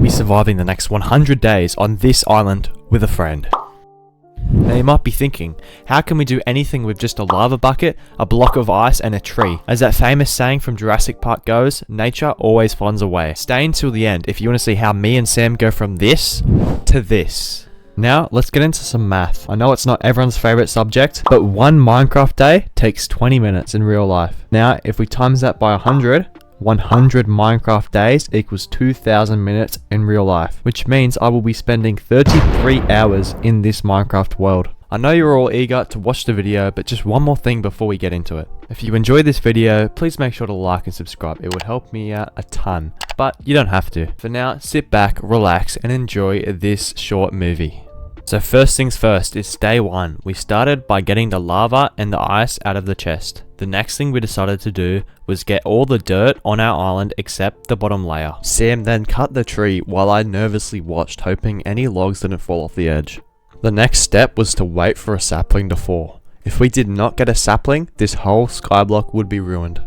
will be surviving the next 100 days on this island with a friend. Now you might be thinking, how can we do anything with just a lava bucket, a block of ice and a tree? As that famous saying from Jurassic Park goes, nature always finds a way. Stay until the end if you want to see how me and Sam go from this to this. Now let's get into some math. I know it's not everyone's favorite subject, but one Minecraft day takes 20 minutes in real life. Now if we times that by 100 Minecraft days equals 2,000 minutes in real life, which means I will be spending 33 hours in this Minecraft world. I know you're all eager to watch the video, but just one more thing before we get into it. If you enjoyed this video, please make sure to like and subscribe. It would help me out a ton, but you don't have to. For now, sit back, relax, and enjoy this short movie. So first things first, it's day one. We started by getting the lava and the ice out of the chest. The next thing we decided to do was get all the dirt on our island except the bottom layer. Sam then cut the tree while I nervously watched, hoping any logs didn't fall off the edge. The next step was to wait for a sapling to fall. If we did not get a sapling, this whole skyblock would be ruined.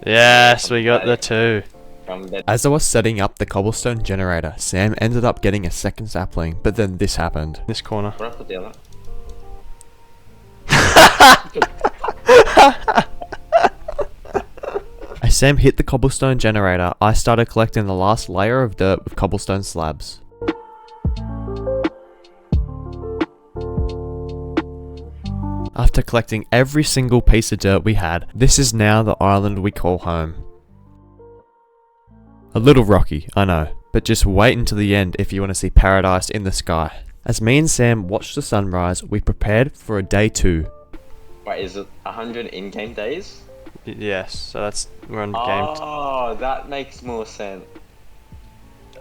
Yes, we got the two. As I was setting up the cobblestone generator, Sam ended up getting a second sapling, but then this happened. This corner. As Sam hit the cobblestone generator, I started collecting the last layer of dirt with cobblestone slabs. After collecting every single piece of dirt we had, this is now the island we call home. A little rocky, I know, but just wait until the end if you want to see paradise in the sky. As me and Sam watched the sunrise, we prepared for a day 2. Wait, is it 100 in-game days? Yes, so we're on game. Oh, that makes more sense.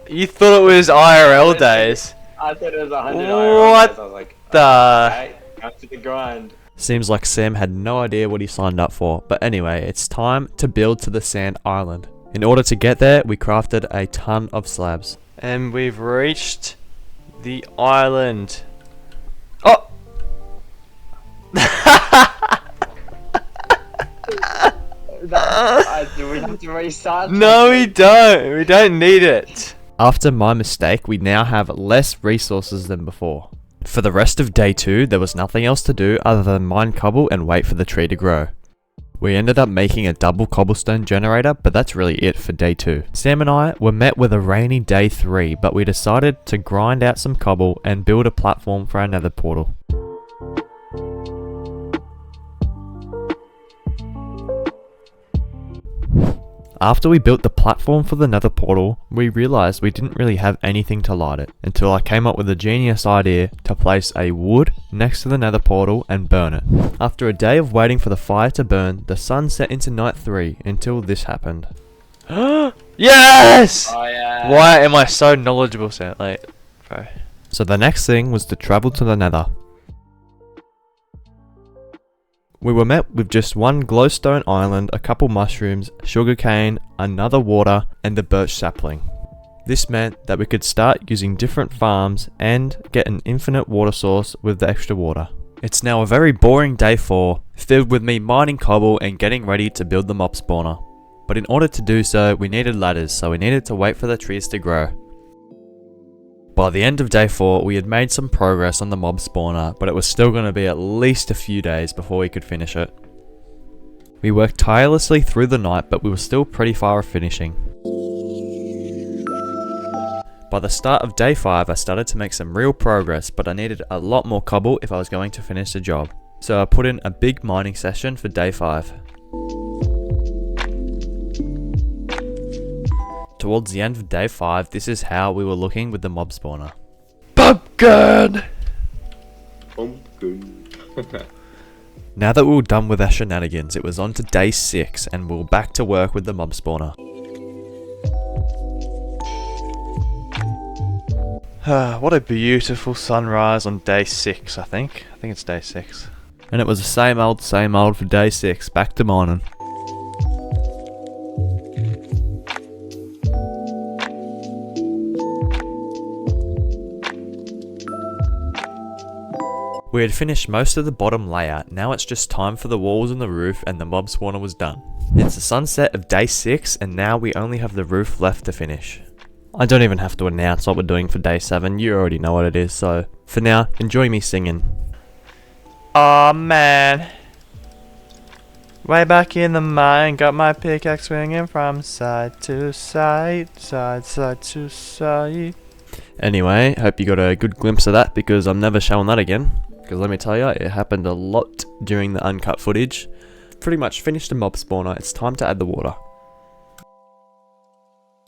You thought it was IRL days? I thought it was 100 IRL days. I was like, okay, up to the grind. Seems like Sam had no idea what he signed up for, but anyway, it's time to build to the sand island. In order to get there, we crafted a ton of slabs. And we've reached the island. Oh! Do we have to restart? No, we don't. We don't need it. After my mistake, we now have less resources than before. For the rest of day 2, there was nothing else to do other than mine cobble and wait for the tree to grow. We ended up making a double cobblestone generator, but that's really it for day 2. Sam and I were met with a rainy day 3, but we decided to grind out some cobble and build a platform for our nether portal. After we built the platform for the nether portal, we realized we didn't really have anything to light it, until I came up with a genius idea to place a wood next to the nether portal and burn it. After a day of waiting for the fire to burn, the sun set into night 3 until this happened. Yes! Oh, yeah. Why am I so knowledgeable, Sam? Like, bro. So the next thing was to travel to the nether. We were met with just one glowstone island, a couple mushrooms, sugarcane, another water, and a birch sapling. This meant that we could start using different farms and get an infinite water source with the extra water. It's now a very boring day 4, filled with me mining cobble and getting ready to build the mob spawner. But in order to do so, we needed ladders, so we needed to wait for the trees to grow. By the end of day 4, we had made some progress on the mob spawner, but it was still going to be at least a few days before we could finish it. We worked tirelessly through the night, but we were still pretty far off finishing. By the start of day 5, I started to make some real progress, but I needed a lot more cobble if I was going to finish the job. So I put in a big mining session for day 5. Towards the end of day 5, this is how we were looking with the mob spawner. Pumpkin! Now that we were done with our shenanigans, it was on to day 6 and we were back to work with the mob spawner. What a beautiful sunrise on day 6, I think. I think it's day 6. And it was the same old for day 6, back to mining. We had finished most of the bottom layer, now it's just time for the walls and the roof, and the mob spawner was done. It's the sunset of day 6 and now we only have the roof left to finish. I don't even have to announce what we're doing for day 7, you already know what it is, so for now, enjoy me singing. Aw man. Way back in the mine, got my pickaxe swinging from side to side to side. Anyway, hope you got a good glimpse of that because I'm never showing that again. Because let me tell you, it happened a lot during the uncut footage. Pretty much finished the mob spawner, it's time to add the water.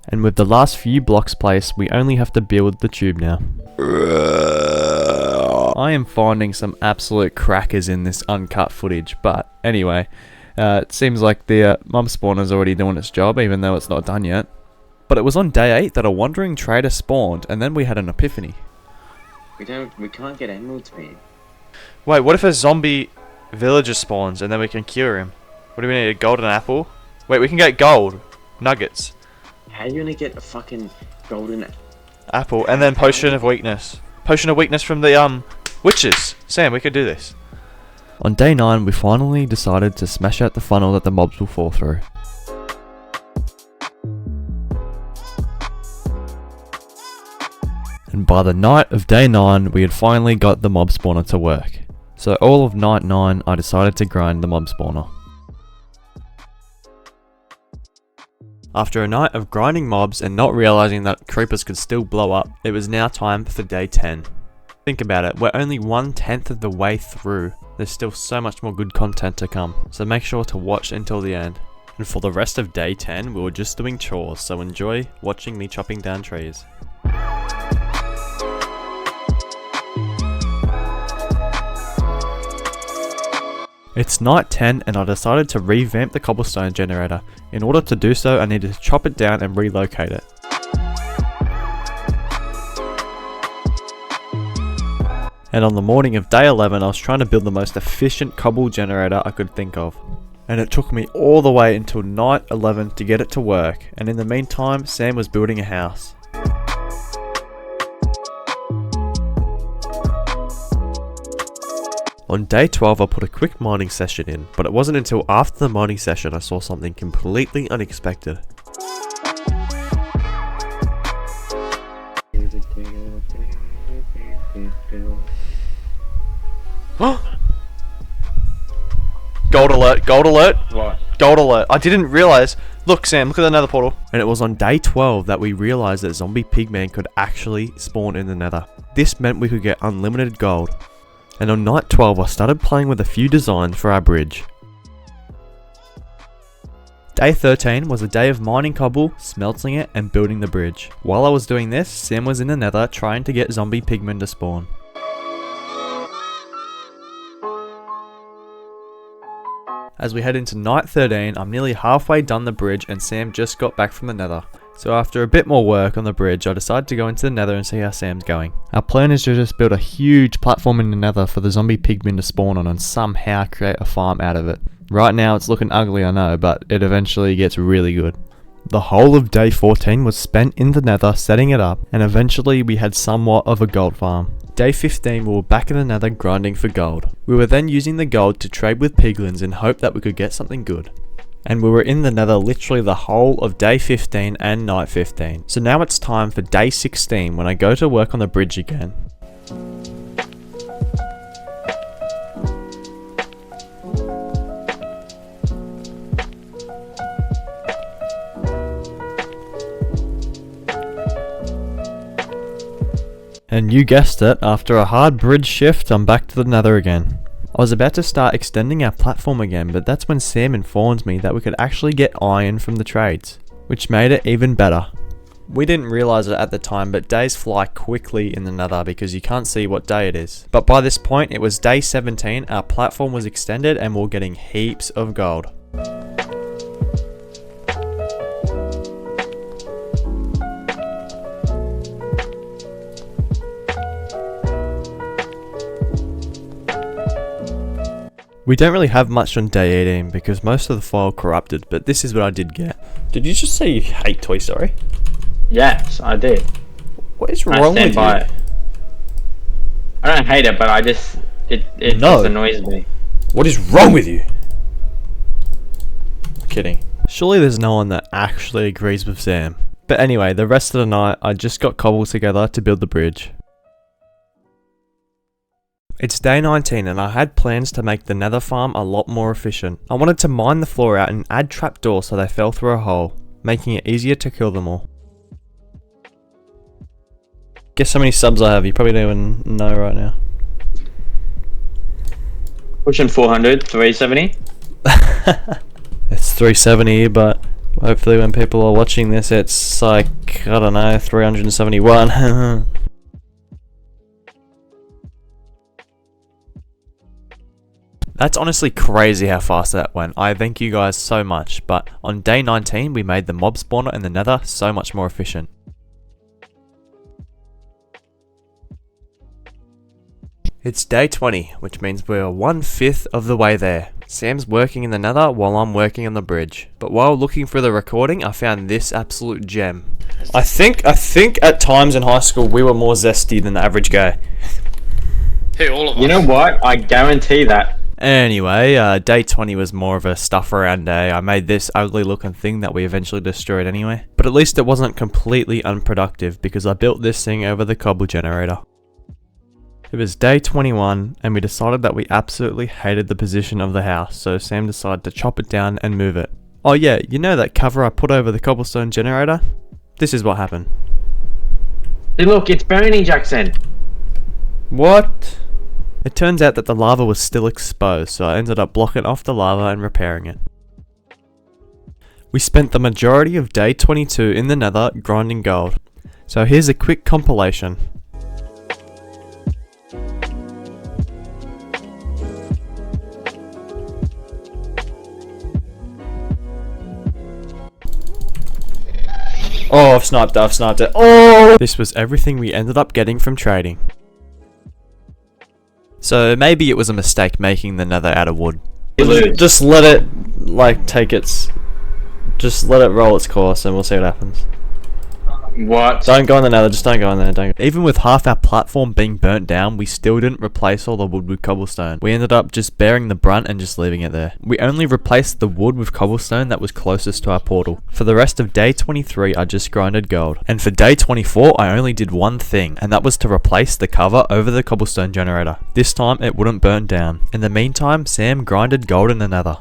And with the last few blocks placed, we only have to build the tube now. I am finding some absolute crackers in this uncut footage, but anyway, it seems like the mob spawner's already doing its job, even though it's not done yet. But it was on day 8 that a wandering trader spawned, and then we had an epiphany. We can't get emeralds, man. Wait, what if a zombie villager spawns and then we can cure him? What do we need, a golden apple? Wait, we can get gold nuggets. How are you gonna get a fucking golden apple and then potion of weakness? Potion of weakness from the witches. Sam, we could do this. On day 9, we finally decided to smash out the funnel that the mobs will fall through. And by the night of day 9, we had finally got the mob spawner to work. So all of night 9, I decided to grind the mob spawner. After a night of grinding mobs and not realizing that creepers could still blow up, it was now time for day 10. Think about it, we're only 1/10 of the way through. There's still so much more good content to come, so make sure to watch until the end. And for the rest of day 10, we were just doing chores, so enjoy watching me chopping down trees. It's night 10 and I decided to revamp the cobblestone generator. In order to do so, I needed to chop it down and relocate it. And on the morning of day 11, I was trying to build the most efficient cobble generator I could think of. And it took me all the way until night 11 to get it to work, and in the meantime, Sam was building a house. On day 12 I put a quick mining session in, but it wasn't until after the mining session I saw something completely unexpected. Gold alert, gold alert! What? Gold alert, I didn't realise. Look Sam, look at another portal. And it was on day 12 that we realised that zombie pigman could actually spawn in the nether. This meant we could get unlimited gold. And on night 12 I started playing with a few designs for our bridge. Day 13 was a day of mining cobble, smelting it and building the bridge. While I was doing this, Sam was in the nether trying to get zombie pigmen to spawn. As we head into night 13, I'm nearly halfway done the bridge and Sam just got back from the nether. So after a bit more work on the bridge, I decided to go into the nether and see how Sam's going. Our plan is to just build a huge platform in the nether for the zombie pigmen to spawn on and somehow create a farm out of it. Right now it's looking ugly I know, but it eventually gets really good. The whole of day 14 was spent in the nether setting it up, and eventually we had somewhat of a gold farm. Day 15 we were back in the nether grinding for gold. We were then using the gold to trade with piglins in hope that we could get something good. And we were in the nether literally the whole of day 15 and night 15. So now it's time for day 16 when I go to work on the bridge again. And you guessed it, after a hard bridge shift, I'm back to the nether again. I was about to start extending our platform again, but that's when Sam informs me that we could actually get iron from the trades, which made it even better. We didn't realise it at the time, but days fly quickly in the nether because you can't see what day it is. But by this point, it was day 17, our platform was extended and we're getting heaps of gold. We don't really have much on day 18 because most of the file corrupted, but this is what I did get. Did you just say you hate Toy Story? Yes, I did. What is wrong with you? I don't hate it, but it just annoys me. What is wrong with you? kidding. Surely there's no one that actually agrees with Sam. But anyway, the rest of the night I just got cobble together to build the bridge. It's day 19 and I had plans to make the nether farm a lot more efficient. I wanted to mine the floor out and add trapdoors so they fell through a hole, making it easier to kill them all. Guess how many subs I have? You probably don't even know right now. Pushing 400, 370. It's 370, but hopefully when people are watching this it's like, I don't know, 371. That's honestly crazy how fast that went. I thank you guys so much, but on day 19 we made the mob spawner in the nether so much more efficient. It's day 20, which means we're 1/5 of the way there. Sam's working in the nether while I'm working on the bridge. But while looking for the recording, I found this absolute gem. I think at times in high school we were more zesty than the average guy. Hey, all of us. You know what? I guarantee that. Anyway, day 20 was more of a stuff around day. I made this ugly looking thing that we eventually destroyed anyway. But at least it wasn't completely unproductive because I built this thing over the cobble generator. It was day 21 and we decided that we absolutely hated the position of the house, so Sam decided to chop it down and move it. Oh yeah, you know that cover I put over the cobblestone generator? This is what happened. Hey, look, it's burning, Jackson. What? It turns out that the lava was still exposed, so I ended up blocking off the lava and repairing it. We spent the majority of day 22 in the nether grinding gold. So here's a quick compilation. Oh, I've sniped it. Oh! This was everything we ended up getting from trading. So maybe it was a mistake making the nether out of wood. Just let it, just let it roll its course and we'll see what happens. What? Don't go in the nether, just don't go in there. Even with half our platform being burnt down, we still didn't replace all the wood with cobblestone. We ended up just bearing the brunt and just leaving it there. We only replaced the wood with cobblestone that was closest to our portal. For the rest of day 23, I just grinded gold. And for day 24, I only did one thing, and that was to replace the cover over the cobblestone generator. This time, it wouldn't burn down. In the meantime, Sam grinded gold in the nether.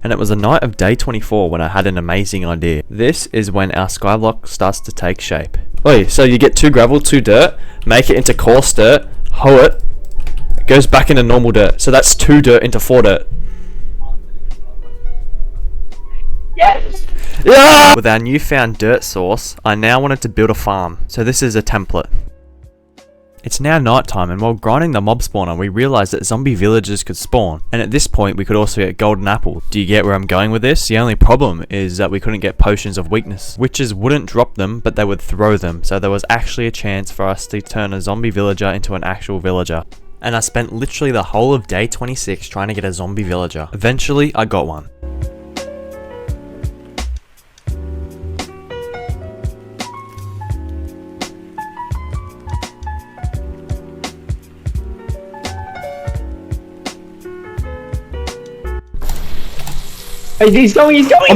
And it was the night of day 24 when I had an amazing idea. This is when our skyblock starts to take shape. Wait, so you get 2 gravel, 2 dirt, make it into coarse dirt, hoe it goes back into normal dirt. So that's 2 dirt into 4 dirt. Yes! Yeah! With our newfound dirt source, I now wanted to build a farm. So this is a template. It's now night time, and while grinding the mob spawner we realised that zombie villagers could spawn, and at this point we could also get golden apple. Do you get where I'm going with this? The only problem is that we couldn't get potions of weakness. Witches wouldn't drop them, but they would throw them, so there was actually a chance for us to turn a zombie villager into an actual villager. And I spent literally the whole of day 26 trying to get a zombie villager. Eventually I got one. Hey, he's going! Oh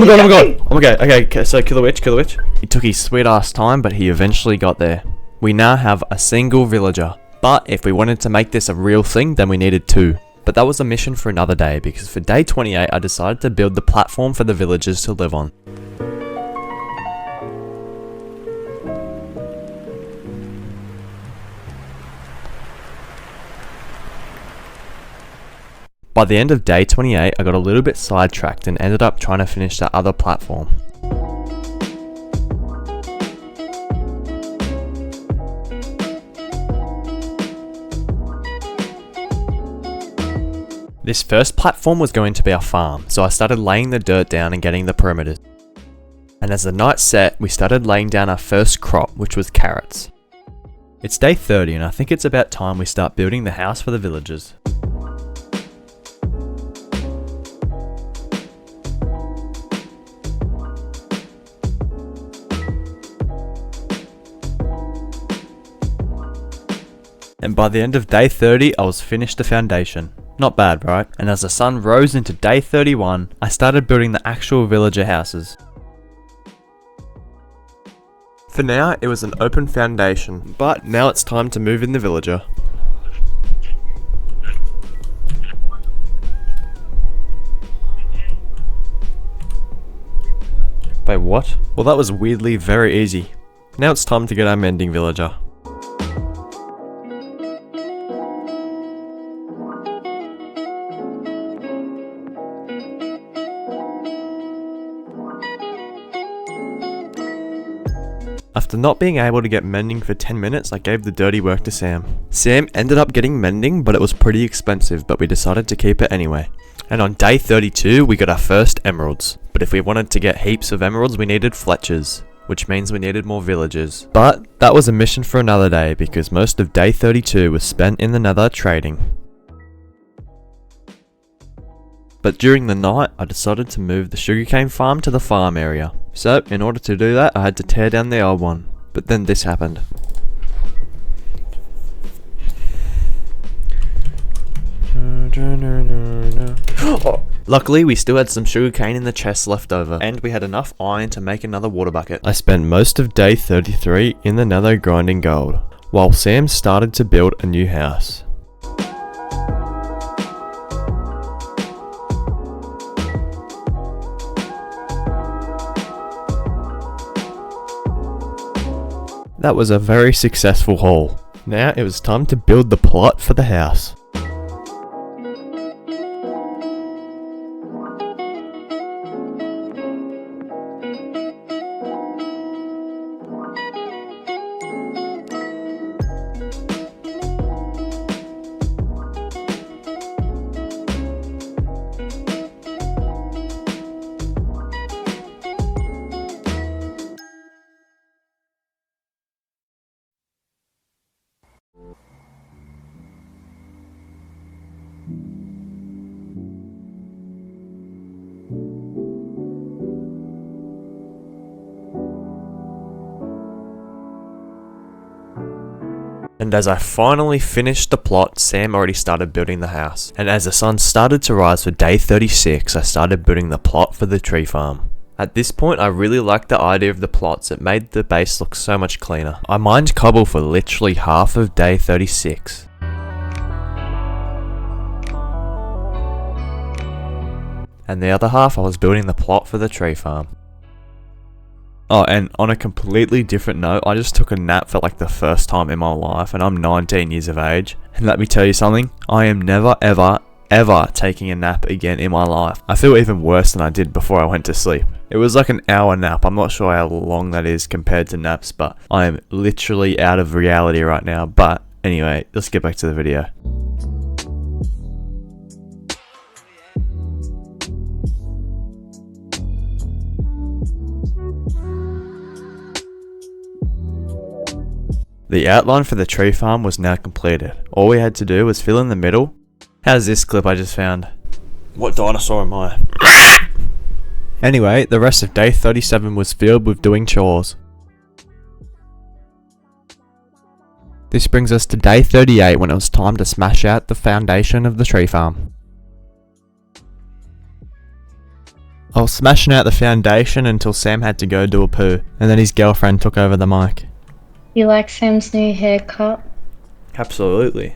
my god, okay, so kill the witch. He took his sweet ass time, but he eventually got there. We now have a single villager. But if we wanted to make this a real thing, then we needed 2. But that was a mission for another day, because for day 28 I decided to build the platform for the villagers to live on. By the end of day 28, I got a little bit sidetracked and ended up trying to finish that other platform. This first platform was going to be our farm, so I started laying the dirt down and getting the perimeters. And as the night set, we started laying down our first crop, which was carrots. It's day 30 and I think it's about time we start building the house for the villagers. And by the end of day 30, I was finished the foundation. Not bad, right? And as the sun rose into day 31, I started building the actual villager houses. For now, it was an open foundation, but now it's time to move in the villager. Wait, what? Well, that was weirdly very easy. Now it's time to get our mending villager. After not being able to get mending for 10 minutes, I gave the dirty work to Sam. Sam ended up getting mending, but it was pretty expensive, but we decided to keep it anyway. And on day 32, we got our first emeralds. But if we wanted to get heaps of emeralds, we needed Fletchers, which means we needed more villagers. But that was a mission for another day, because most of day 32 was spent in the nether trading. But during the night, I decided to move the sugarcane farm to the farm area. So, in order to do that, I had to tear down the old one. But then this happened. Luckily, we still had some sugarcane in the chest left over, and we had enough iron to make another water bucket. I spent most of day 33 in the nether grinding gold, while Sam started to build a new house. That was a very successful haul. Now it was time to build the plot for the house. And as I finally finished the plot, Sam already started building the house. And as the sun started to rise for day 36, I started building the plot for the tree farm. At this point, I really liked the idea of the plots. It made the base look so much cleaner. I mined cobble for literally half of day 36. And the other half, I was building the plot for the tree farm. Oh, and on a completely different note, I just took a nap for like the first time in my life, and I'm 19 years of age. And let me tell you something, I am never ever taking a nap again in my life. I feel even worse than I did before I went to sleep. It was like an hour nap. I'm not sure how long that is compared to naps, but I am literally out of reality right now. But anyway, let's get back to the video. The outline for the tree farm was now completed. All we had to do was fill in the middle. How's this clip I just found? What dinosaur am I? Anyway, the rest of day 37 was filled with doing chores. This brings us to day 38 when it was time to smash out the foundation of the tree farm. I was smashing out the foundation until Sam had to go do a poo, and then his girlfriend took over the mic. You like Sam's new haircut? Absolutely.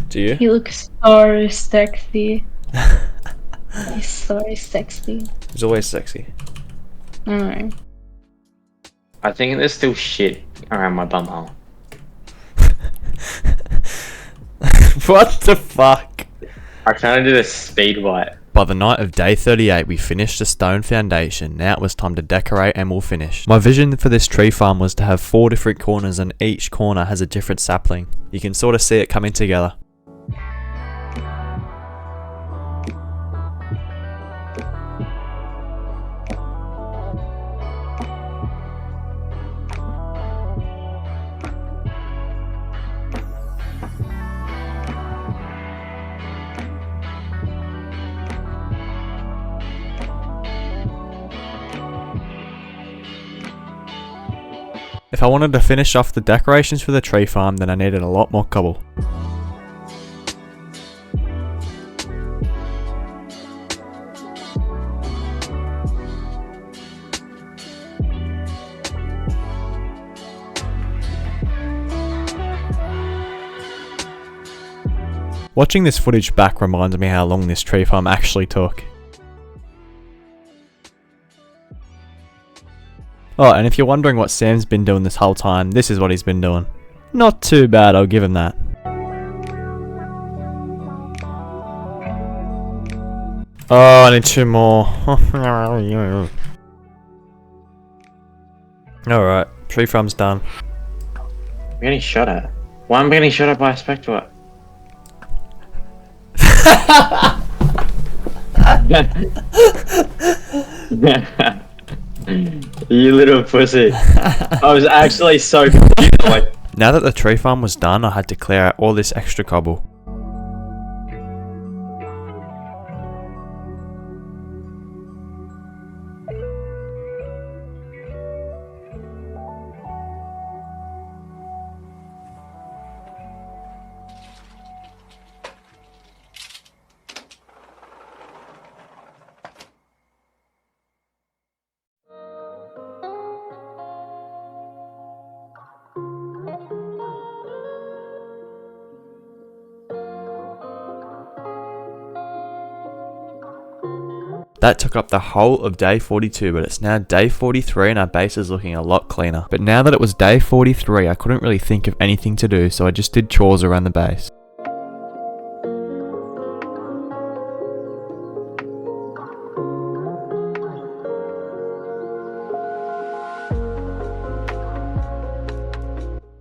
Do you? He looks so sexy. He's so sexy. He's always sexy. I I think there's still shit around my bumhole. What the fuck? I kind of did a speed wipe. By the night of day 38, we finished the stone foundation. Now it was time to decorate and we'll finish. My vision for this tree farm was to have 4 different corners and each corner has a different sapling. You can sort of see it coming together. If I wanted to finish off the decorations for the tree farm, then I needed a lot more cobble. Watching this footage back reminds me how long this tree farm actually took. Oh, and if you're wondering what Sam's been doing this whole time, this is what he's been doing. Not too bad, I'll give him that. Oh, I need 2 more. Alright, tree farm's done. I'm getting shot at. Why am I getting shot at by a spectre? You little pussy. I was actually so confused. Like, now that the tree farm was done, I had to clear out all this extra cobble. That took up the whole of day 42, but it's now day 43 and our base is looking a lot cleaner. But now that it was day 43, I couldn't really think of anything to do, so I just did chores around the base.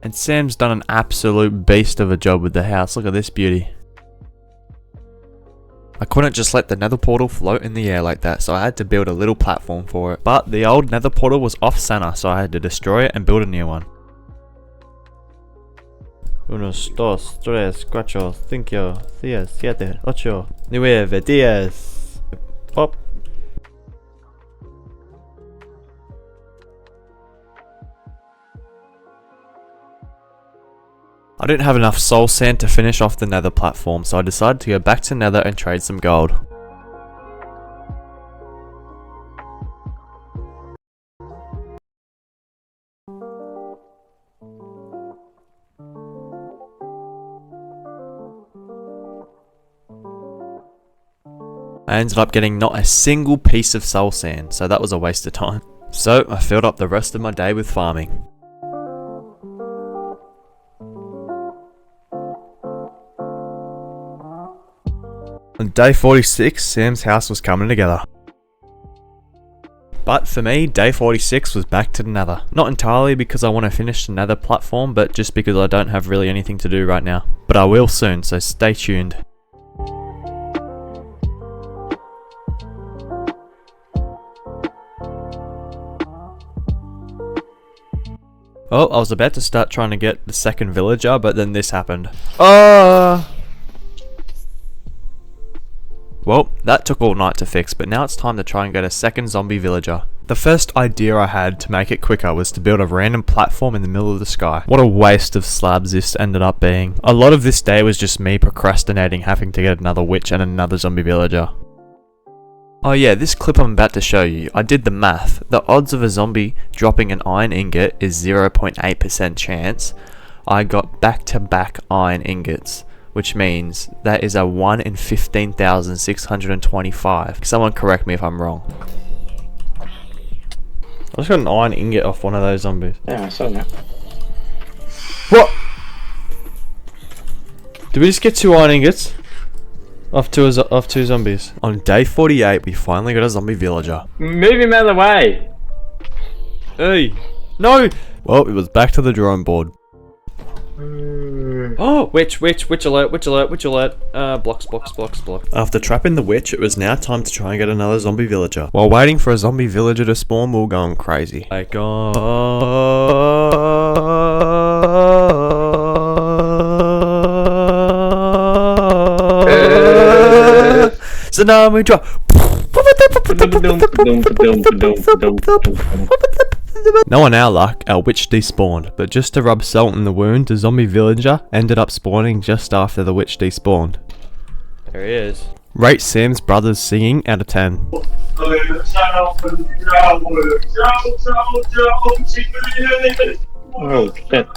And Sam's done an absolute beast of a job with the house. Look at this beauty. I couldn't just let the nether portal float in the air like that, so I had to build a little platform for it. But the old nether portal was off center, so I had to destroy it and build a new one. 1, 2, 3, 4, 5, 6, 7, 8, 9, 10. Pop. I didn't have enough soul sand to finish off the nether platform, so I decided to go back to nether and trade some gold. I ended up getting not a single piece of soul sand, so that was a waste of time. So I filled up the rest of my day with farming. On day 46, Sam's house was coming together. But for me, day 46 was back to the nether. Not entirely because I want to finish the nether platform, but just because I don't have really anything to do right now. But I will soon, so stay tuned. Oh, I was about to start trying to get the second villager, but then this happened. Well, that took all night to fix, but now it's time to try and get a second zombie villager. The first idea I had to make it quicker was to build a random platform in the middle of the sky. What a waste of slabs this ended up being. A lot of this day was just me procrastinating having to get another witch and another zombie villager. Oh yeah, this clip I'm about to show you, I did the math. The odds of a zombie dropping an iron ingot is 0.8% chance. I got back-to-back iron ingots, which means that is a 1 in 15,625. Someone correct me if I'm wrong. I just got an iron ingot off one of those zombies. yeah, I saw that. What? Did we just get 2 iron ingots? Off two zombies. On day 48, we finally got a zombie villager. Move him out of the way! Hey! No! Well, it was back to the drawing board. Oh, witch alert. Blocks. After trapping the witch, it was now time to try and get another zombie villager. While waiting for a zombie villager to spawn, we were going crazy. Like, tsunami drop. No, on our luck, our witch despawned, but just to rub salt in the wound, the zombie villager ended up spawning just after the witch despawned. There he is. Rate Sam's brothers singing out of 10. Oh shit.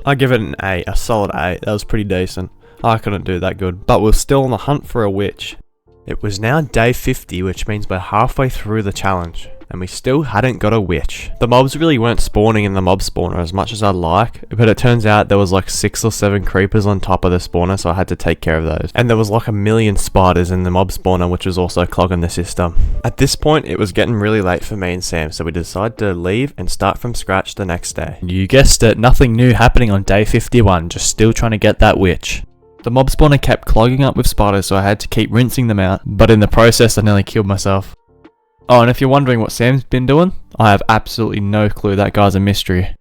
I give it an A, a solid A. That was pretty decent. I couldn't do that good, but we're still on the hunt for a witch. It was now day 50, which means we're halfway through the challenge, and we still hadn't got a witch. The mobs really weren't spawning in the mob spawner as much as I'd like, but it turns out there was like 6 or 7 creepers on top of the spawner, so I had to take care of those. And there was like a million spiders in the mob spawner, which was also clogging the system. At this point, it was getting really late for me and Sam, so we decided to leave and start from scratch the next day. You guessed it, nothing new happening on day 51, just still trying to get that witch. The mob spawner kept clogging up with spiders, so I had to keep rinsing them out, but in the process I nearly killed myself. Oh, and if you're wondering what Sam's been doing, I have absolutely no clue. That guy's a mystery.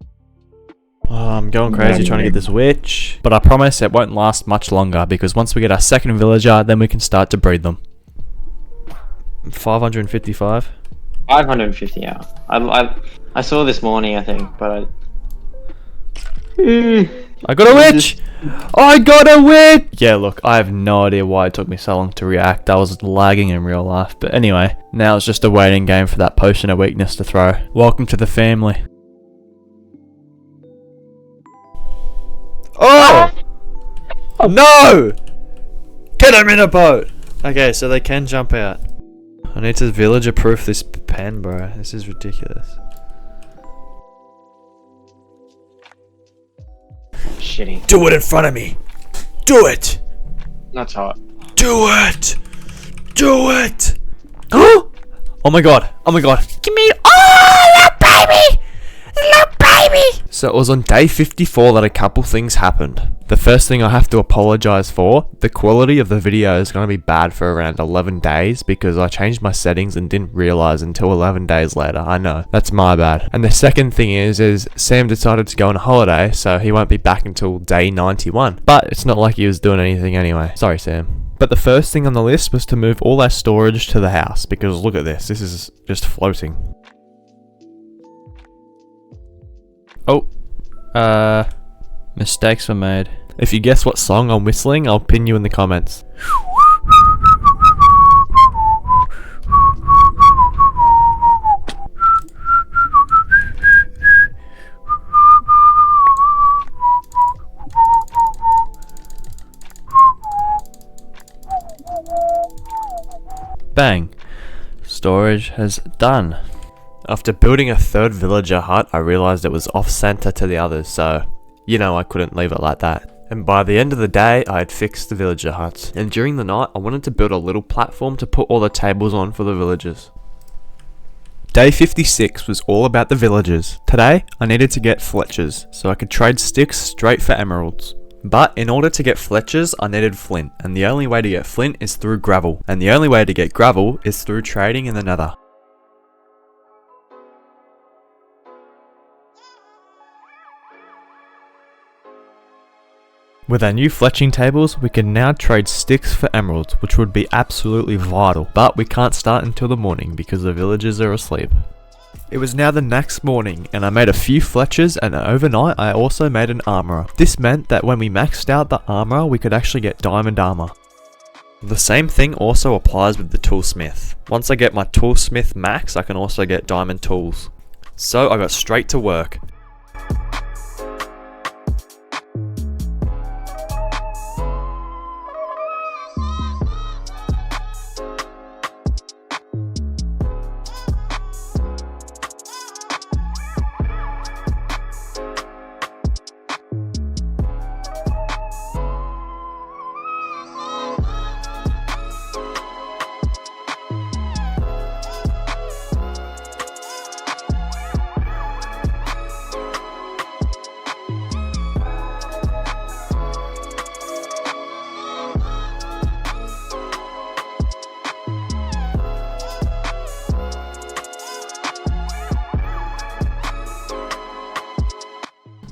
Oh, I'm going crazy trying to get this witch, but I promise it won't last much longer, because once we get our second villager, then we can start to breed them. 555? 550, yeah. I saw this morning, I think, but I got a witch! I got a witch! Yeah, look, I have no idea why it took me so long to react. I was lagging in real life. But anyway, now it's just a waiting game for that potion of weakness to throw. Welcome to the family. Oh! No! Get him in a boat! Okay, so they can jump out. I need to villager proof this pen, bro. This is ridiculous. shitty. Do it in front of me. Do it. That's hot. Do it. Do it. Oh my god. Oh my god. Give me. Oh, little baby. Little baby. So it was on day 54 that a couple things happened. The first thing I have to apologize for, the quality of the video is going to be bad for around 11 days because I changed my settings and didn't realize until 11 days later. I know, that's my bad. And the second thing is Sam decided to go on holiday, so he won't be back until day 91. But it's not like he was doing anything anyway. Sorry, Sam. But the first thing on the list was to move all our storage to the house because look at this. This is just floating. Oh, mistakes were made. If you guess what song I'm whistling, I'll pin you in the comments. Bang! Storage has done. After building a third villager hut, I realized it was off-center to the others, so you know I couldn't leave it like that. And by the end of the day, I had fixed the villager huts. And during the night, I wanted to build a little platform to put all the tables on for the villagers. Day 56 was all about the villagers. Today, I needed to get Fletchers, so I could trade sticks straight for emeralds. But in order to get Fletchers, I needed flint, and the only way to get flint is through gravel. And the only way to get gravel is through trading in the nether. With our new fletching tables, we can now trade sticks for emeralds, which would be absolutely vital, but we can't start until the morning because the villagers are asleep. It was now the next morning, and I made a few fletchers, and overnight I also made an armorer. This meant that when we maxed out the armorer, we could actually get diamond armor. The same thing also applies with the toolsmith. Once I get my toolsmith max, I can also get diamond tools. So I got straight to work.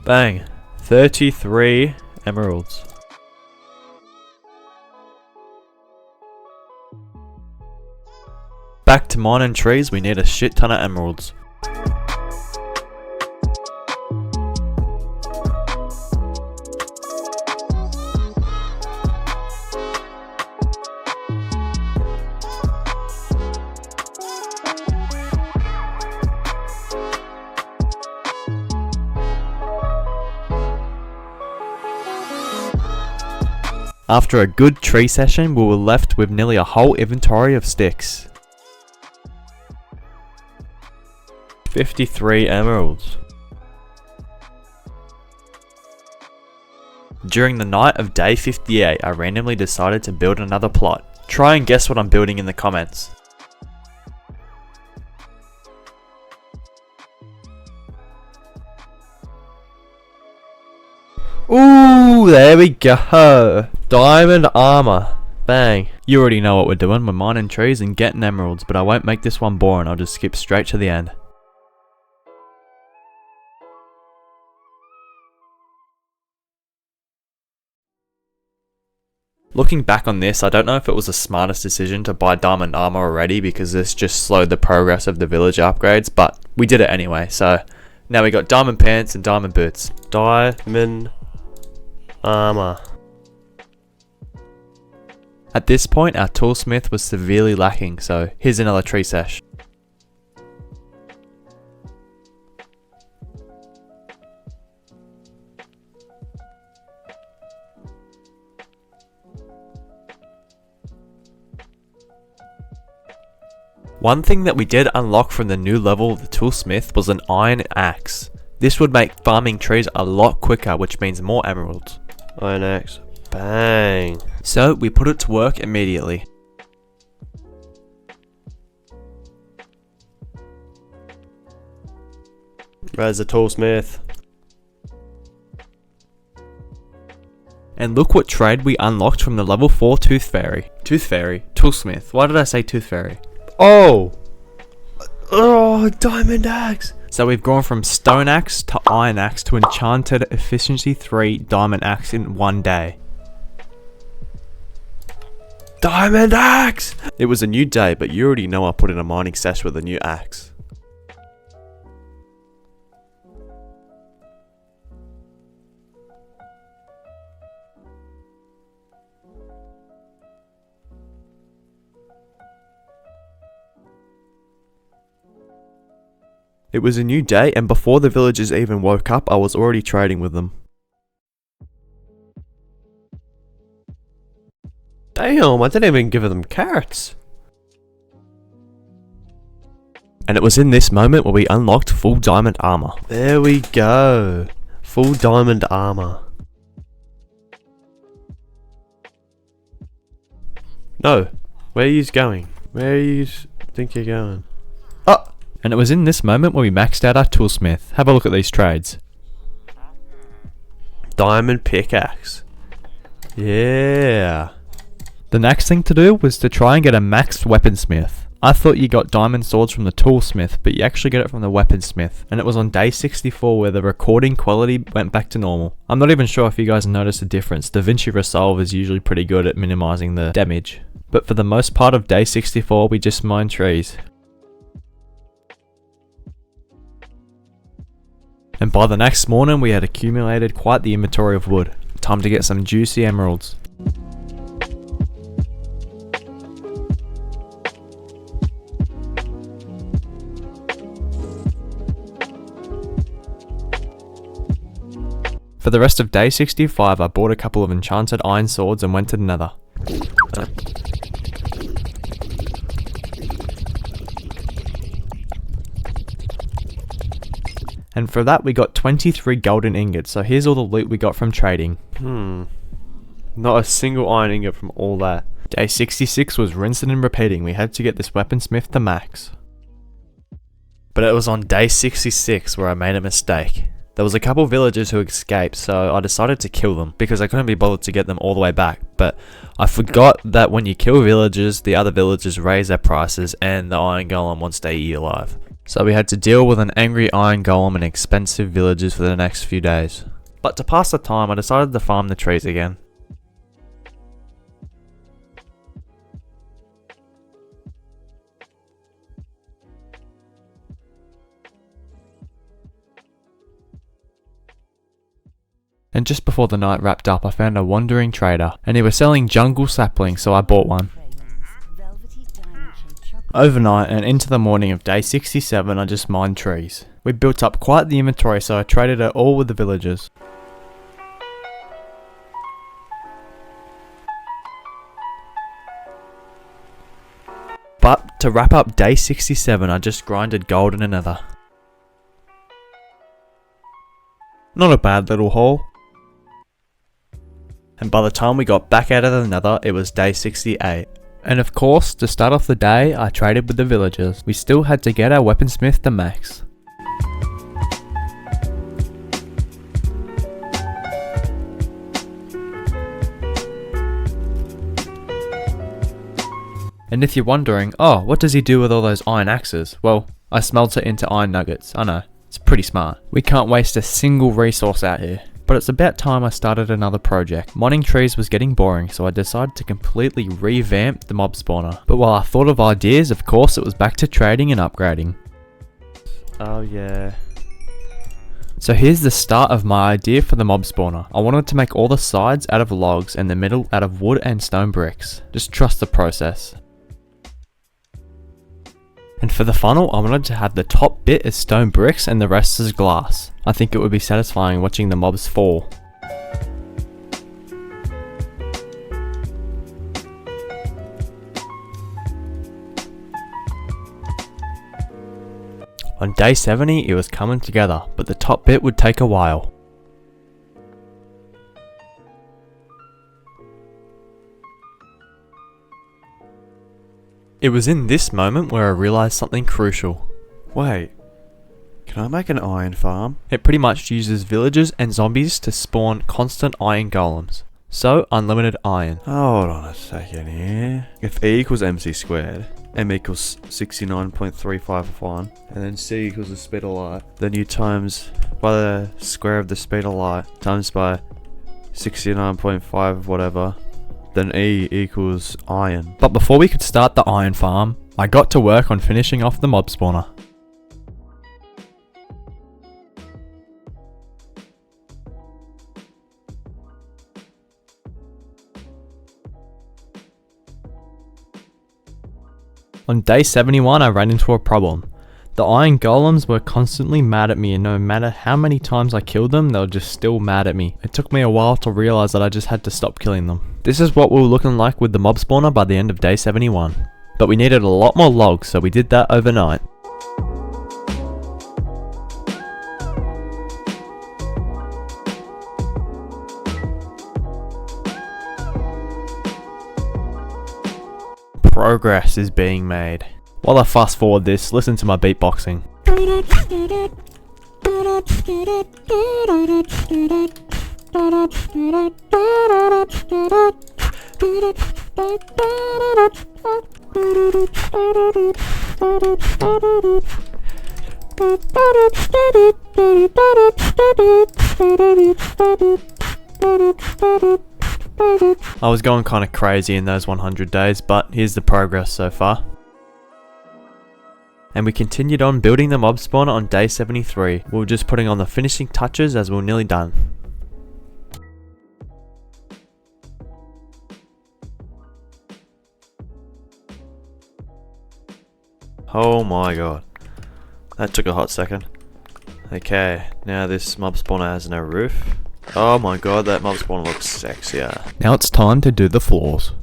Bang, 33 emeralds. back to mining trees, we need a shit ton of emeralds. After a good tree session, we were left with nearly a whole inventory of sticks. 53 emeralds. During the night of day 58, I randomly decided to build another plot. Try and guess what I'm building in the comments. Ooh, there we go. Diamond armor. Bang. You already know what we're doing. We're mining trees and getting emeralds, but I won't make this one boring. I'll just skip straight to the end. Looking back on this, I don't know if it was the smartest decision to buy diamond armor already because this just slowed the progress of the village upgrades, but we did it anyway. So now we got diamond pants and diamond boots. Diamond armor. At this point, our toolsmith was severely lacking, so here's another tree sesh. One thing that we did unlock from the new level of the toolsmith was an iron axe. This would make farming trees a lot quicker, which means more emeralds. Iron axe. Bang. So we put it to work immediately. There's the toolsmith. And look what trade we unlocked from the level 4 tooth fairy. Tooth fairy? Toolsmith. Why did I say tooth fairy? Oh! Oh, diamond axe! So we've gone from stone axe to iron axe to enchanted efficiency 3 diamond axe in one day. Diamond axe! It was a new day, but you already know I put in a mining sesh with a new axe. It was a new day, and before the villagers even woke up, I was already trading with them. Damn, I didn't even give them carrots. And it was in this moment where we unlocked full diamond armor. There we go. Full diamond armor. No. Where are you going? Where are you think you're going? Oh! And it was in this moment where we maxed out our toolsmith. Have a look at these trades. Diamond pickaxe. Yeah. The next thing to do was to try and get a maxed weaponsmith. I thought you got diamond swords from the toolsmith, but you actually get it from the weaponsmith. And it was on day 64 where the recording quality went back to normal. I'm not even sure if you guys noticed the difference. DaVinci Resolve is usually pretty good at minimizing the damage. But for the most part of day 64, we just mined trees. And by the next morning, we had accumulated quite the inventory of wood. Time to get some juicy emeralds. For the rest of day 65, I bought a couple of enchanted iron swords and went to the nether. And for that we got 23 golden ingots, so here's all the loot we got from trading. Not a single iron ingot from all that. Day 66 was rinsing and repeating. We had to get this weaponsmith to max. But it was on day 66 where I made a mistake. There was a couple villagers who escaped, so I decided to kill them because I couldn't be bothered to get them all the way back. But I forgot that when you kill villagers, the other villagers raise their prices and the iron golem wants to eat you alive. So we had to deal with an angry iron golem and expensive villagers for the next few days. But to pass the time, I decided to farm the trees again. And just before the night wrapped up, I found a wandering trader, and he was selling jungle saplings, so I bought one. Overnight and into the morning of day 67, I just mined trees. We built up quite the inventory, so I traded it all with the villagers. But to wrap up day 67, I just grinded gold in another. Not a bad little haul. And by the time we got back out of the nether, it was day 68. And of course, to start off the day, I traded with the villagers. We still had to get our weaponsmith to max. And if you're wondering, oh, what does he do with all those iron axes? Well, I smelt it into iron nuggets. I know, it's pretty smart. We can't waste a single resource out here. But it's about time I started another project. Mining trees was getting boring, so I decided to completely revamp the mob spawner. But while I thought of ideas, of course it was back to trading and upgrading. Oh yeah. So here's the start of my idea for the mob spawner. I wanted to make all the sides out of logs and the middle out of wood and stone bricks. Just trust the process. And for the funnel, I wanted to have the top bit as stone bricks and the rest as glass. I think it would be satisfying watching the mobs fall. On day 70, it was coming together, but the top bit would take a while. It was in this moment where I realised something crucial. Wait, can I make an iron farm? It pretty much uses villagers and zombies to spawn constant iron golems. So, unlimited iron. Hold on a second here. If E equals MC squared, M equals 69.351, and then C equals the speed of light, then you times by the square of the speed of light, times by 69.5 whatever, then E equals iron. But before we could start the iron farm, I got to work on finishing off the mob spawner. On day 71, I ran into a problem. The iron golems were constantly mad at me, and no matter how many times I killed them, they were just still mad at me. It took me a while to realize that I just had to stop killing them. This is what we were looking like with the mob spawner by the end of day 71. But we needed a lot more logs, so we did that overnight. Progress is being made. While I fast forward this, listen to my beatboxing. I was going kinda crazy in those 100 days, but here's the progress so far. And we continued on building the mob spawner on day 73. We were just putting on the finishing touches as we were nearly done. Oh my god. That took a hot second. Okay, now this mob spawner has no roof. Oh my god, that mob spawner looks sexier. Now it's time to do the floors.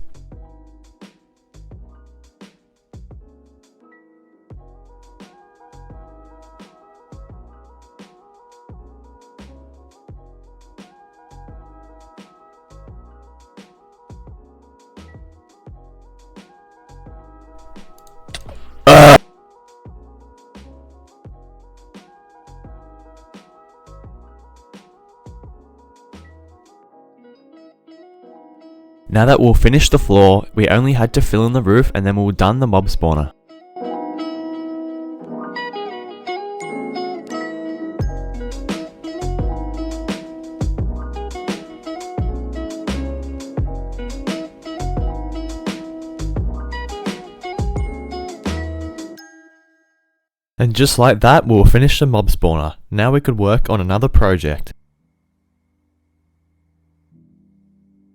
Now that we'll finish the floor, we only had to fill in the roof and then we were done the mob spawner. And just like that, we'll finish the mob spawner. Now we could work on another project.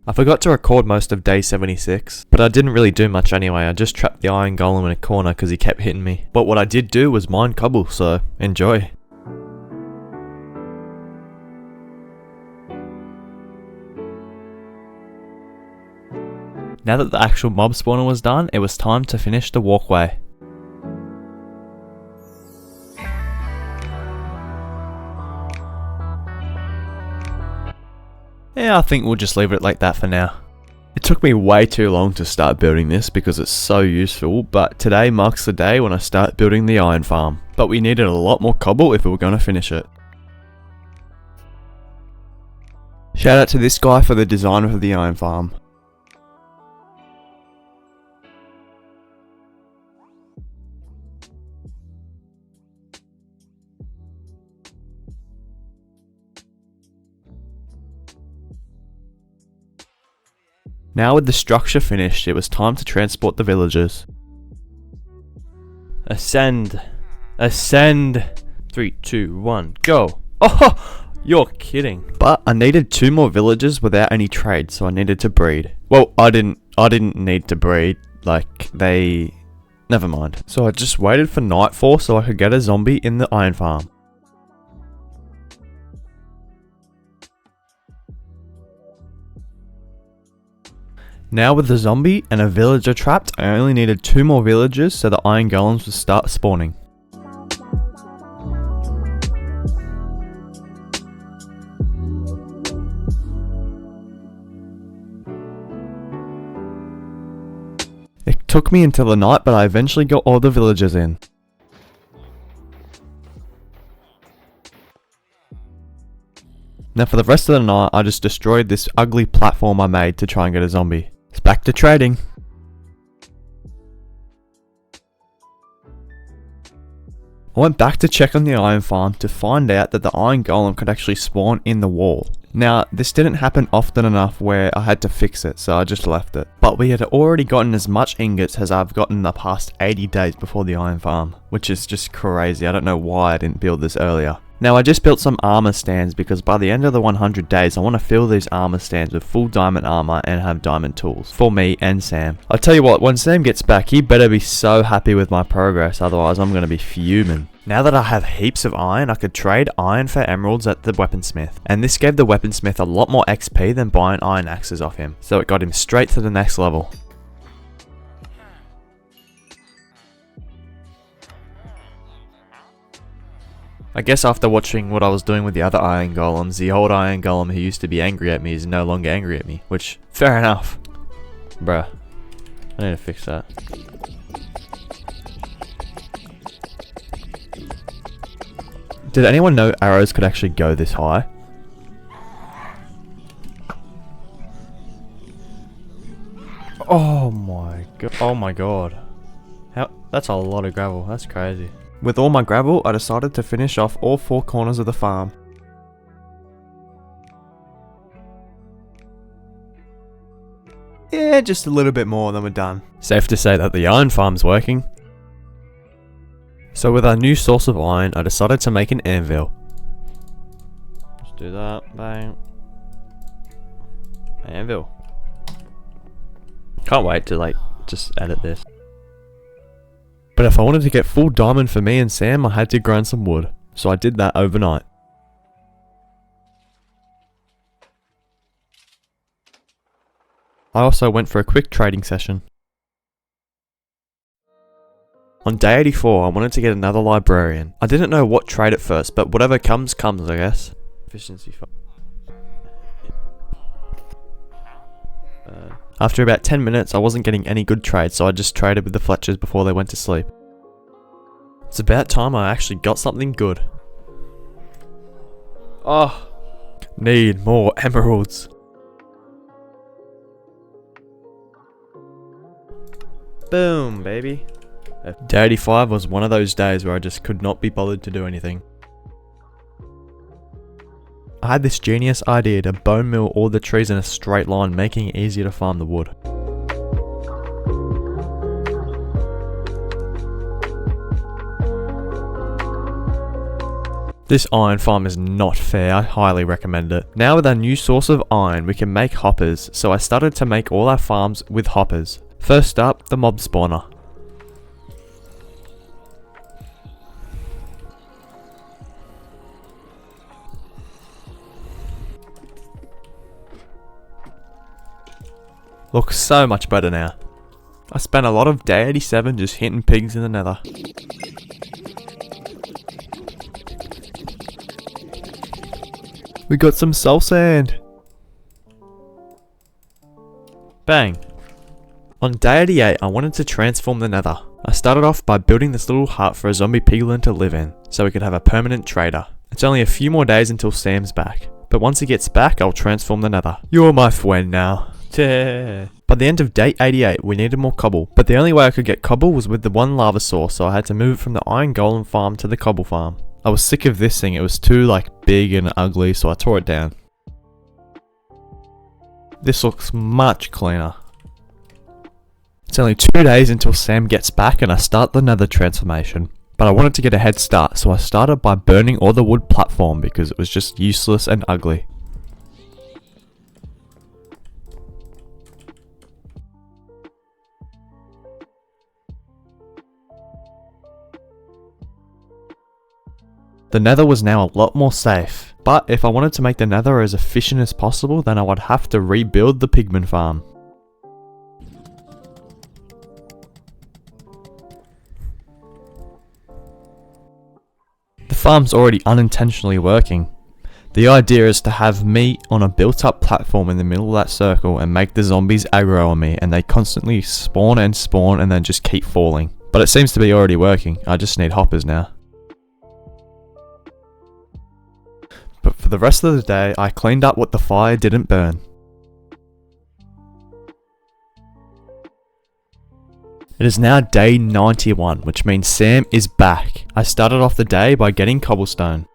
I forgot to record most of day 76, but I didn't really do much anyway. I just trapped the iron golem in a corner because he kept hitting me. But what I did do was mine cobble, so enjoy. Now that the actual mob spawner was done, it was time to finish the walkway. Yeah, I think we'll just leave it like that for now. It took me way too long to start building this because it's so useful, but today marks the day when I start building the iron farm. But we needed a lot more cobble if we were going to finish it. Shout out to this guy for the design of the iron farm. Now with the structure finished, it was time to transport the villagers. Ascend! Ascend! 3, 2, 1, go! Oh! You're kidding. But I needed 2 more villagers without any trade, so I needed to breed. Well, I didn't need to breed. Like, never mind. So I just waited for nightfall so I could get a zombie in the iron farm. Now with the zombie and a villager trapped, I only needed 2 more villagers so the iron golems would start spawning. It took me until the night, but I eventually got all the villagers in. Now for the rest of the night, I just destroyed this ugly platform I made to try and get a zombie. It's back to trading. I went back to check on the iron farm to find out that the iron golem could actually spawn in the wall. Now, this didn't happen often enough where I had to fix it, so I just left it. But we had already gotten as much ingots as I've gotten the past 80 days before the iron farm, which is just crazy. I don't know why I didn't build this earlier. Now I just built some armor stands because by the end of the 100 days I want to fill these armor stands with full diamond armor and have diamond tools for me and Sam. I'll tell you what, when Sam gets back he better be so happy with my progress, otherwise I'm going to be fuming. Now that I have heaps of iron, I could trade iron for emeralds at the weaponsmith, and this gave the weaponsmith a lot more XP than buying iron axes off him, so it got him straight to the next level. I guess after watching what I was doing with the other iron golems, the old iron golem who used to be angry at me is no longer angry at me, which, fair enough. Bruh, I need to fix that. Did anyone know arrows could actually go this high? Oh my god. That's a lot of gravel, that's crazy. With all my gravel, I decided to finish off all 4 corners of the farm. Yeah, just a little bit more than we're done. Safe to say that the iron farm's working. So with our new source of iron, I decided to make an anvil. Let's do that, bang. Anvil. Can't wait to just edit this. But if I wanted to get full diamond for me and Sam, I had to grind some wood. So I did that overnight. I also went for a quick trading session. On day 84, I wanted to get another librarian. I didn't know what trade at first, but whatever comes, I guess. Efficiency 5. After about 10 minutes, I wasn't getting any good trades, so I just traded with the Fletchers before they went to sleep. It's about time I actually got something good. Oh, need more emeralds. Boom, baby. Day 85 was one of those days where I just could not be bothered to do anything. I had this genius idea to bone mill all the trees in a straight line, making it easier to farm the wood. This iron farm is not fair, I highly recommend it. Now with our new source of iron, we can make hoppers, so I started to make all our farms with hoppers. First up, the mob spawner. Looks so much better now. I spent a lot of day 87 just hitting pigs in the nether. We got some soul sand. Bang. On day 88, I wanted to transform the nether. I started off by building this little hut for a zombie piglin to live in, so we could have a permanent trader. It's only a few more days until Sam's back, but once he gets back, I'll transform the nether. You're my friend now. By the end of day 88, we needed more cobble, but the only way I could get cobble was with the one lava source, so I had to move it from the iron golem farm to the cobble farm. I was sick of this thing, it was too big and ugly, so I tore it down. This looks much cleaner. It's only 2 days until Sam gets back and I start the nether transformation. But I wanted to get a head start, so I started by burning all the wood platform because it was just useless and ugly. The nether was now a lot more safe, but if I wanted to make the nether as efficient as possible, then I would have to rebuild the pigman farm. The farm's already unintentionally working. The idea is to have me on a built up platform in the middle of that circle and make the zombies aggro on me, and they constantly spawn and then just keep falling. But it seems to be already working, I just need hoppers now. But for the rest of the day, I cleaned up what the fire didn't burn. It is now day 91, which means Sam is back. I started off the day by getting cobblestone.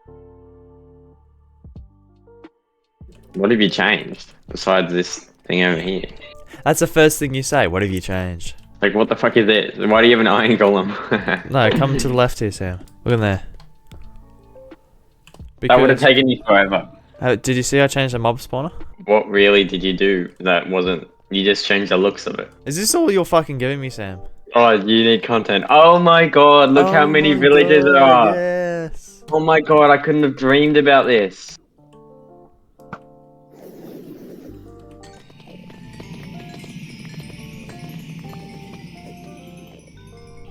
What have you changed besides this thing over here? That's the first thing you say, what have you changed? Like, what the fuck is this? Why do you have an iron golem? No, come to the left here, Sam. Look in there. That would have taken you forever. Did you see I changed the mob spawner? What really did you do that wasn't... You just changed the looks of it. Is this all you're fucking giving me, Sam? Oh, you need content. Oh my god, look how many villages there are. Yes. Oh my god, I couldn't have dreamed about this.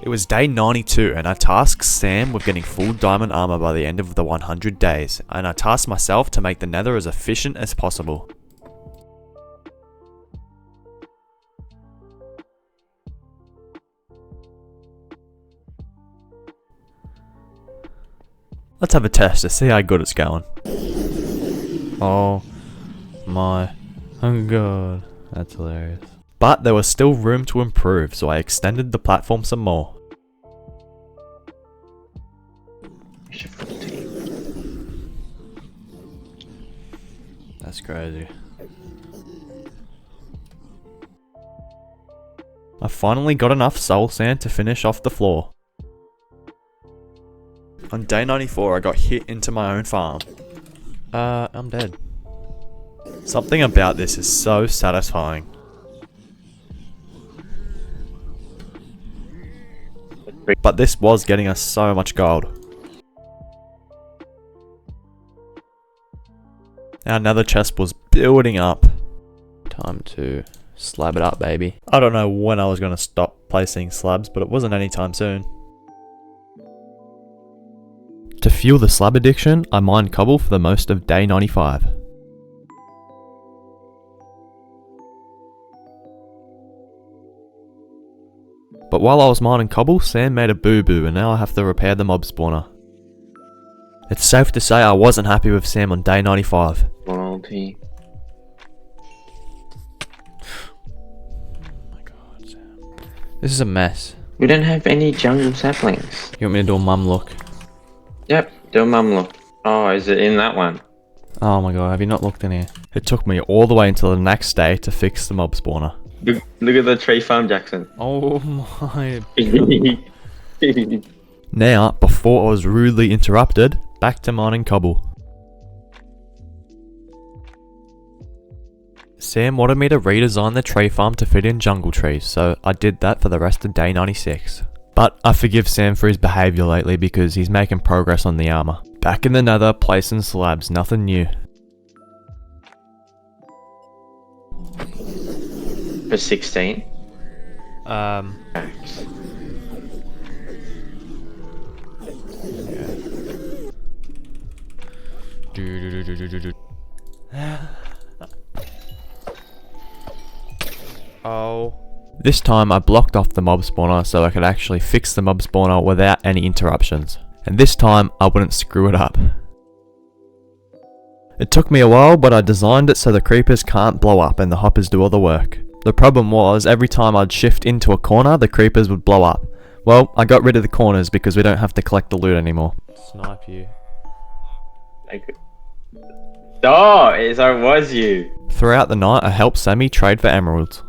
It was day 92 and I tasked Sam with getting full diamond armor by the end of the 100 days, and I tasked myself to make the nether as efficient as possible. Let's have a test to see how good it's going. Oh my god, that's hilarious. But there was still room to improve, so I extended the platform some more. That's crazy. I finally got enough soul sand to finish off the floor. On day 94, I got hit into my own farm. I'm dead. Something about this is so satisfying. But this was getting us so much gold. Our nether chest was building up. Time to slab it up, baby. I don't know when I was going to stop placing slabs, but it wasn't anytime soon. To fuel the slab addiction, I mined cobble for the most of day 95. But while I was mining cobble, Sam made a boo-boo and now I have to repair the mob spawner. It's safe to say I wasn't happy with Sam on day 95. Royalty. Oh my god, Sam. This is a mess. We don't have any jungle saplings. You want me to do a mum look? Yep, do a mum look. Oh, is it in that one? Oh my god, have you not looked in here? It took me all the way until the next day to fix the mob spawner. Look at the tree farm, Jackson. Oh my god. Now, before I was rudely interrupted, back to mining cobble. Sam wanted me to redesign the tree farm to fit in jungle trees, so I did that for the rest of day 96. But I forgive Sam for his behaviour lately because he's making progress on the armour. Back in the nether, placing slabs, nothing new. For 16? Oh. This time I blocked off the mob spawner so I could actually fix the mob spawner without any interruptions. And this time I wouldn't screw it up. It took me a while, but I designed it so the creepers can't blow up and the hoppers do all the work. The problem was, every time I'd shift into a corner, the creepers would blow up. Well, I got rid of the corners because we don't have to collect the loot anymore. Snipe you. Oh, so it was you. Throughout the night, I helped Sammy trade for emeralds.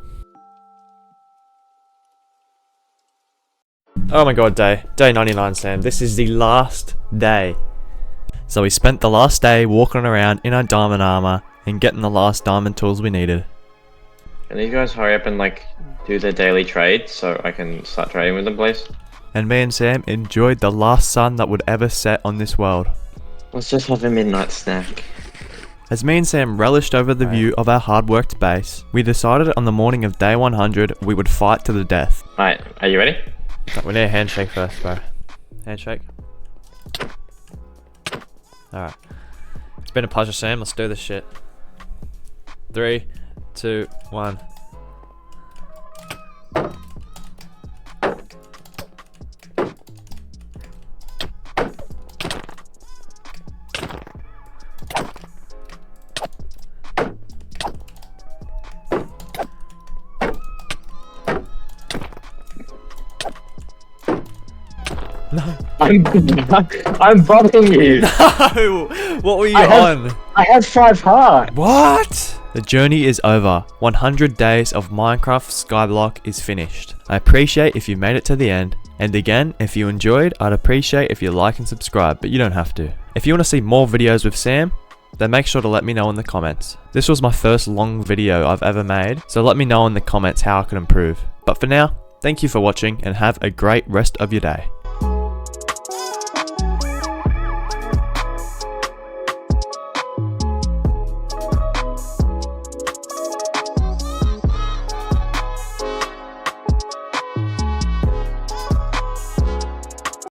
Oh my god, day 99, Sam. This is the last day. So we spent the last day walking around in our diamond armor and getting the last diamond tools we needed. Can these guys hurry up and do their daily trade so I can start trading with them, please? And me and Sam enjoyed the last sun that would ever set on this world. Let's just have a midnight snack. As me and Sam relished over the view of our hard-worked base, we decided on the morning of day 100 we would fight to the death. Alright, are you ready? We need a handshake first, bro. Handshake. Alright. It's been a pleasure, Sam. Let's do this shit. 3, 2, 1. No. I'm bothering you. No! What were you on? I have 5 hearts. What? The journey is over. 100 days of Minecraft Skyblock is finished. I appreciate if you made it to the end. And again, if you enjoyed, I'd appreciate if you like and subscribe, but you don't have to. If you want to see more videos with Sam, then make sure to let me know in the comments. This was my first long video I've ever made, so let me know in the comments how I can improve. But for now, thank you for watching and have a great rest of your day.